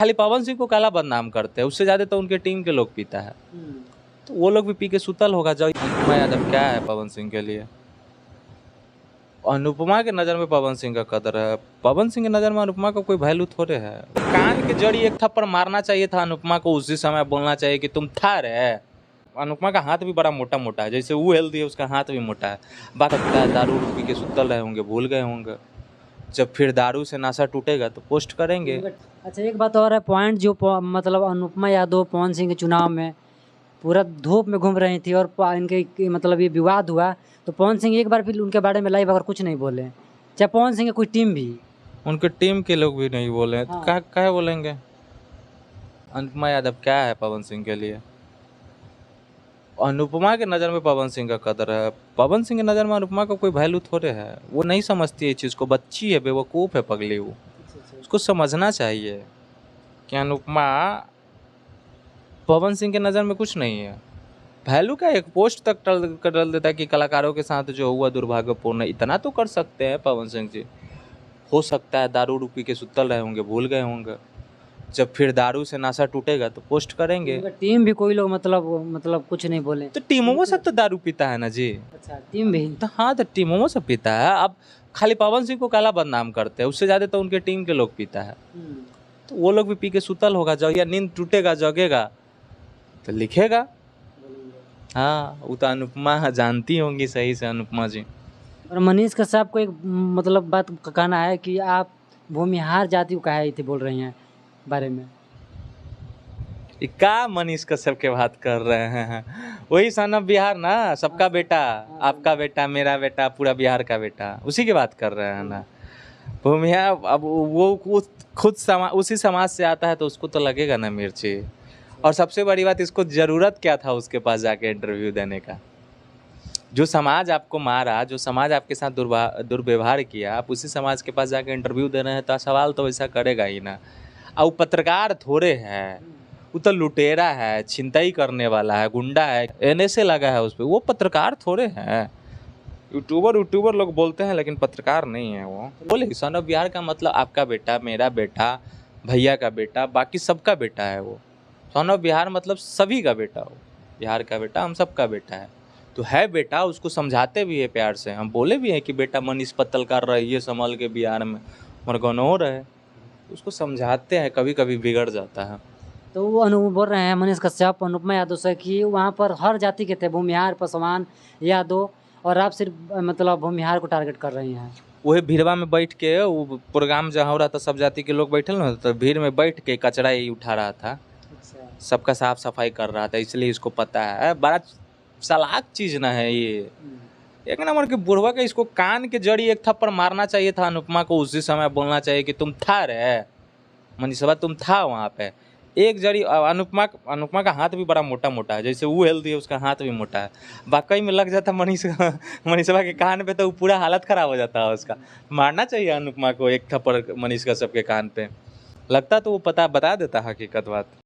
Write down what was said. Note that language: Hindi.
खाली पवन सिंह को काला बदनाम करते हैं, उससे ज्यादा तो उनके टीम के लोग पीता है। तो वो लोग भी पी के सुतल होगा। जो अनुपमा यादव क्या है पवन सिंह के लिए? अनुपमा के नज़र में पवन सिंह का कदर है, पवन सिंह की नज़र में अनुपमा का कोई वैल्यू थोड़े है। कान के जड़ी एक थप्पड़ मारना चाहिए था अनुपमा को, उसी समय बोलना चाहिए कि तुम था रे। अनुपमा का हाथ भी बड़ा मोटा मोटा है, जैसे वो हेल्दी है उसका हाथ भी मोटा है। बात सकता है दारू पी के सुतल रहे होंगे, भूल गए होंगे। जब फिर दारू से नशा टूटेगा तो पोस्ट करेंगे। अच्छा, एक बात और है, पॉइंट जो मतलब अनुपमा यादव पवन सिंह के चुनाव में पूरा धूप में घूम रही थी और इनके मतलब ये विवाद हुआ, तो पवन सिंह एक बार भी उनके बारे में लाइव अगर कुछ नहीं बोले, चाहे पवन सिंह की कोई टीम भी, उनके टीम के लोग भी नहीं बोले। हाँ। तो क्या बोलेंगे? अनुपमा यादव क्या है पवन सिंह के लिए? अनुपमा के नज़र में पवन सिंह का कदर है, पवन सिंह की नज़र में अनुपमा का कोई वैल्यू थोड़े है। वो नहीं समझती है इस चीज़ को, बच्ची है, बेवकूफ़ है, पगली। वो उसको समझना चाहिए कि अनुपमा पवन सिंह के नज़र में कुछ नहीं है। वैल्यू का एक पोस्ट तक कर देता है कि कलाकारों के साथ जो हुआ दुर्भाग्यपूर्ण है। इतना तो कर सकते हैं पवन सिंह जी। हो सकता है दारू पी के सुतल रहे होंगे, भूल गए होंगे। जब फिर दारू से नशा टूटेगा तो पोस्ट करेंगे। टीम भी कोई लोग मतलब कुछ नहीं बोले। तो टीमों से तो दारू पीता है ना जी। अच्छा, टीम भी तो हाँ, तो टीमों से पीता है। अब खाली पवन सिंह को काला बदनाम करते हैं, उससे ज्यादा तो उनके टीम के लोग पीता है। तो वो लोग भी पी के सुतल होगा। जब या नींद टूटेगा जगेगा तो लिखेगा। हाँ, वो तो अनुपमा जानती होंगी सही से, अनुपमा जी। और मनीष कश्यप को एक मतलब बात का कहना है कि आप भूमिहार जाति को कहे थे बोल रही हैं बारे में। ये क्या मनीष कश्यप के बात कर रहे हैं? वही सन ऑफ बिहार ना, सबका बेटा, आपका बेटा, मेरा बेटा, पूरा बिहार का बेटा, उसी की बात कर रहे हैं ना। भूमिहार अब वो खुद उसी समाज से आता है तो उसको तो लगेगा ना मिर्ची। और सबसे बड़ी बात, इसको जरूरत क्या था उसके पास जाके इंटरव्यू देने का? जो समाज आपको मारा, जो समाज आपके साथ दुर्व्यवहार किया, आप उसी समाज के पास जाके इंटरव्यू दे रहे हैं तो सवाल तो वैसा करेगा ही ना। और वो पत्रकार थोड़े है, वो तो लुटेरा है, छिनताई करने वाला है, गुंडा है, NSA लगा है उस पर। वो पत्रकार थोड़े हैं। यूट्यूबर लोग बोलते हैं लेकिन पत्रकार नहीं है वो। बोले सन ऑफ बिहार का मतलब आपका बेटा, मेरा बेटा, भैया का बेटा, बाकी सबका बेटा है वो। सन ऑफ बिहार मतलब सभी का बेटा हो, बिहार का बेटा, हम सबका बेटा है। तो है बेटा, उसको समझाते भी है प्यार से। हम बोले भी हैं कि बेटा मनीष पत्तलकार रहिए संभल के बिहार में, मरगनो रहे, उसको समझाते हैं। कभी कभी बिगड़ जाता है। तो वो बोल रहे हैं मनीष कश्यप अनुपमा यादव से कि वहाँ पर हर जाति के थे, भूमिहार, पासवान, यादव, और आप सिर्फ मतलब भूमिहार को टारगेट कर रही हैं। वही भीड़वा में बैठ के, वो प्रोग्राम जहाँ हो रहा था, सब जाति के लोग बैठे ना, तो भीड़ में बैठ के कचरा ही उठा रहा था, सबका साफ सफाई कर रहा था, इसलिए इसको पता है। बड़ा चालाक चीज ना है ये। एक नंबर के बुढ़वा के, इसको कान के जड़ी एक थप्पड़ मारना चाहिए था अनुपमा को, उसी समय बोलना चाहिए कि तुम था रे मनीषवा, तुम था वहाँ पे। एक जड़ी अनुपमा का हाथ भी बड़ा मोटा मोटा है, जैसे वो हेल्दी है उसका हाथ भी मोटा है। वाकई में लग जाता मनीषवा के कान पे तो पूरा हालत खराब हो जाता है उसका। मारना चाहिए अनुपमा को एक थप्पड़ मनीष कश्यप के कान पे। लगता तो वो बता देता हकीकत बात।